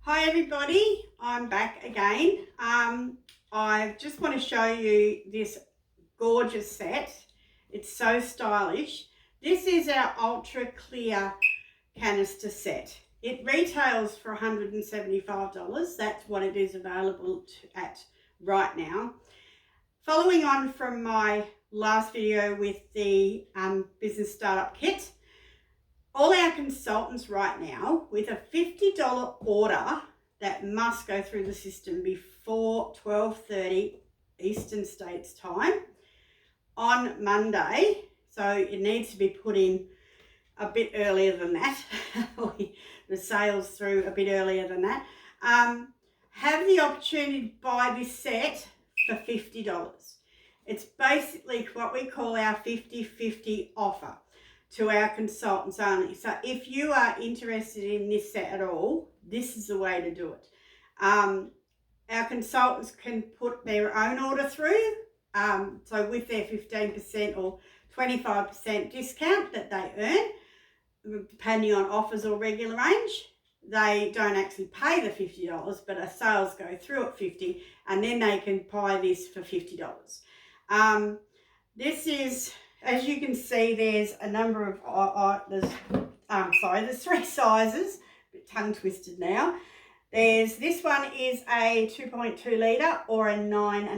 Hi everybody, I'm back again. I just want to show you this gorgeous set. It's so stylish. This is our ultra clear canister set. It retails for $175. That's what it is available at right now. Following on from my last video with the business startup kit, all our consultants right now with a $50 order that must go through the system before 12:30 Eastern States time on Monday. So it needs to be put in a bit earlier than that. The sales through a bit earlier than that. Have the opportunity to buy this set for $50. It's basically what we call our 50/50 offer to our consultants only. So if you are interested in this set at all, this is the way to do it. Our consultants can put their own order through. So with their 15% or 25% discount that they earn, depending on offers or regular range, they don't actually pay the $50, but our sales go through at $50, and then they can buy this for $50. This is, as you can see, there's a number of, there's three sizes, a bit tongue twisted now. This one is a 2.2 litre or a 9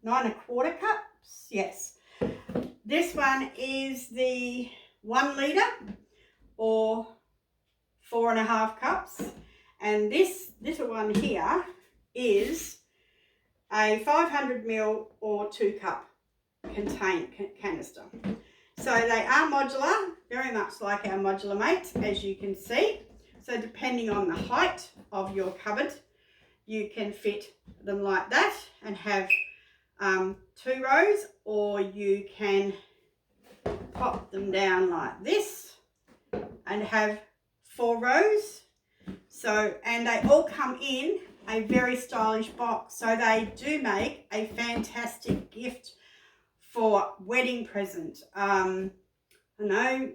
1/4 cups, yes. This one is the 1 litre or 4.5 cups. And this little one here is a 500ml or 2 cup canister. So they are modular, very much like our modular mates, as you can see. So depending on the height of your cupboard, you can fit them like that and have 2 rows, or you can pop them down like this and have 4 rows. So, and they all come in a very stylish box. So they do make a fantastic gift for wedding present, I know,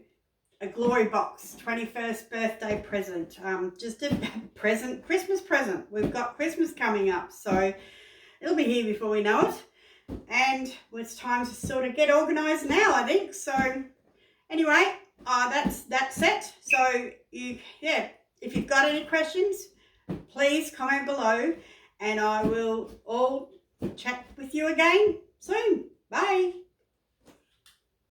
a glory box, 21st birthday present, just a present, Christmas present. We've got Christmas coming up, so it'll be here before we know it. And it's time to sort of get organised now, I think. So anyway, that's it. So if you've got any questions, please comment below, and I will all chat with you again soon. Bye.